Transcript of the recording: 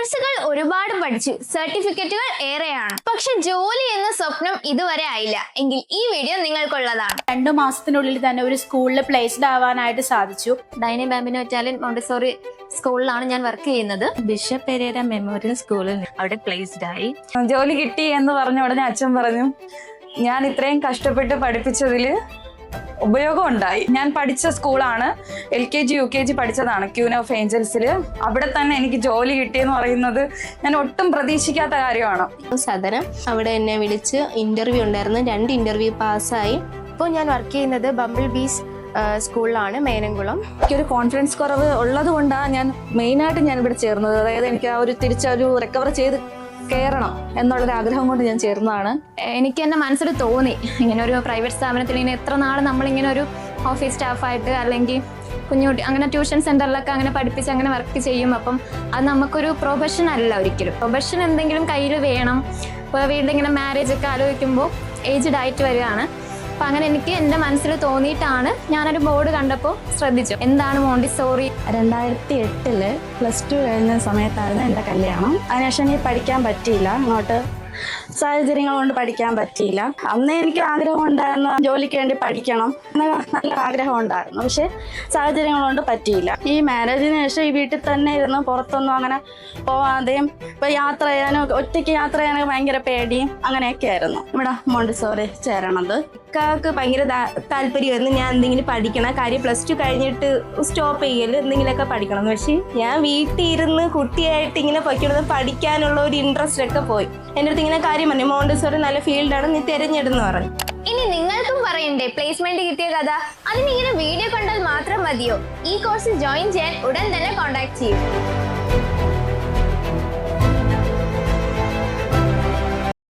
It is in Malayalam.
കോഴ്സുകൾ ഒരുപാട് പഠിച്ചു, സർട്ടിഫിക്കറ്റുകൾ ഏറെയാണ്. പക്ഷെ ജോലി എന്ന സ്വപ്നം ഇതുവരെ ആയില്ല എങ്കിൽ ഈ വീഡിയോ നിങ്ങൾക്കുള്ളതാണ്. 2 മാസത്തിനുള്ളിൽ തന്നെ ഒരു സ്കൂളിൽ പ്ലേസ്ഡ് ആവാനായിട്ട് സാധിച്ചു. ഡൈനി ബാമ്പിനോ ഇറ്റാലിയൻ മോണ്ടിസോറി സ്കൂളിലാണ് ഞാൻ വർക്ക് ചെയ്യുന്നത്. ബിഷപ്പ് പെരേര മെമ്മോറിയൽ സ്കൂളിൽ അവിടെ പ്ലേസ്ഡ് ആയി. ജോലി കിട്ടി എന്ന് പറഞ്ഞ ഉടനെ അച്ഛൻ പറഞ്ഞു, ഞാൻ ഇത്രയും കഷ്ടപ്പെട്ട് പഠിപ്പിച്ചതിൽ ഉപയോഗം ഉണ്ടായി. ഞാൻ പഠിച്ച സ്കൂളാണ്, LKG UKG പഠിച്ചതാണ് ക്യൂൻ ഓഫ് ഏഞ്ചൽസിൽ. അവിടെ തന്നെ എനിക്ക് ജോലി കിട്ടിയെന്ന് പറയുന്നത് ഞാൻ ഒട്ടും പ്രതീക്ഷിക്കാത്ത കാര്യമാണ്. സദനം അവിടെ എന്നെ വിളിച്ച് ഇന്റർവ്യൂ ഉണ്ടായിരുന്നു. 2 ഇന്റർവ്യൂ പാസ്സായി. ഇപ്പോൾ ഞാൻ വർക്ക് ചെയ്യുന്നത് ബംബിൾ ബീസ് സ്കൂളിലാണ്, മേനംകുളം. എനിക്കൊരു കോൺഫിഡൻസ് കുറവ് ഉള്ളത് കൊണ്ടാണ് ഞാൻ മെയിനായിട്ട് ഞാൻ ഇവിടെ ചേർന്നത്. അതായത് എനിക്ക് ആ ഒരു തിരിച്ചൊരു റിക്കവർ ചെയ്ത് കയറണം എന്നുള്ളൊരു ആഗ്രഹം കൊണ്ട് ഞാൻ ചേർന്നതാണ്. എനിക്ക് എൻ്റെ മനസ്സിൽ തോന്നി, ഇങ്ങനെ ഒരു പ്രൈവറ്റ് സ്ഥാപനത്തിൽ ഇങ്ങനെ എത്ര നാൾ നമ്മളിങ്ങനെ ഒരു ഓഫീസ് സ്റ്റാഫായിട്ട് അല്ലെങ്കിൽ കുഞ്ഞുകുട്ടി അങ്ങനെ ട്യൂഷൻ സെൻ്ററിലൊക്കെ അങ്ങനെ പഠിപ്പിച്ച് അങ്ങനെ വർക്ക് ചെയ്യും. അപ്പം അത് നമുക്കൊരു പ്രൊഫഷൻ അല്ല ഒരിക്കലും. പ്രൊഫഷൻ എന്തെങ്കിലും കയ്യിൽ വേണം. ഇപ്പോൾ വീട്ടിലിങ്ങനെ മാരേജ് ഒക്കെ ആലോചിക്കുമ്പോൾ ഏജ്ഡ് ആയിട്ട് വരികയാണ്. അപ്പം അങ്ങനെ എനിക്ക് എൻ്റെ മനസ്സിൽ തോന്നിയിട്ടാണ് ഞാനൊരു ബോർഡ് കണ്ടപ്പോൾ ശ്രദ്ധിച്ചു, എന്താണ് മോണ്ടിസോറി. 2008 +2 കഴിഞ്ഞ സമയത്തായിരുന്നു എൻ്റെ കല്യാണം. അതിനുശേഷം എനിക്ക് പഠിക്കാൻ പറ്റിയില്ല, അങ്ങോട്ട് സാഹചര്യങ്ങൾ കൊണ്ട് പഠിക്കാൻ പറ്റിയില്ല. അന്ന് എനിക്ക് ആഗ്രഹം ഉണ്ടായിരുന്നു ജോലിക്ക് വേണ്ടി പഠിക്കണം എന്ന നല്ല ആഗ്രഹം ഉണ്ടായിരുന്നു. പക്ഷെ സാഹചര്യങ്ങൾ കൊണ്ട് പറ്റിയില്ല. ഈ മാരേജിന് ശേഷം ഈ വീട്ടിൽ തന്നെ ഇരുന്ന് പുറത്തൊന്നും അങ്ങനെ പോവാതെയും ഇപ്പം യാത്ര ചെയ്യാനും ഒറ്റയ്ക്ക് യാത്ര ചെയ്യാനൊക്കെ ഭയങ്കര പേടിയും അങ്ങനെയൊക്കെ ആയിരുന്നു ഇവിടെ മോണ്ടിസോറി ചേരണത്. ഇക്കാക്ക് ഭയങ്കര താല്പര്യമായിരുന്നു ഞാൻ എന്തെങ്കിലും പഠിക്കണം. കാര്യം +2 കഴിഞ്ഞിട്ട് സ്റ്റോപ്പ് ചെയ്യല്, എന്തെങ്കിലുമൊക്കെ പഠിക്കണം. പക്ഷേ ഞാൻ വീട്ടിൽ ഇരുന്ന് കുട്ടിയായിട്ട് ഇങ്ങനെ പൊയ്ക്കുന്നത് പഠിക്കാനുള്ള ഒരു ഇൻട്രസ്റ്റ് ഒക്കെ പോയി. എൻ്റെ അടുത്ത് ഇങ്ങനെ കാര്യം പറഞ്ഞു, മോണ്ടിസോറി നല്ല ഫീൽഡാണ്, നീ തിരഞ്ഞെടുന്ന് പറഞ്ഞു. ഇനി നിങ്ങൾക്കും പറയണ്ടേ പ്ലേസ്മെന്റ് കിട്ടിയ കഥ? അതിനിങ്ങനെ വീഡിയോ കണ്ടാൽ മാത്രം മതിയോ? ഈ കോഴ്സിൽ ജോയിൻ ചെയ്യാൻ ഉടൻ തന്നെ കോൺടാക്ട് ചെയ്യും.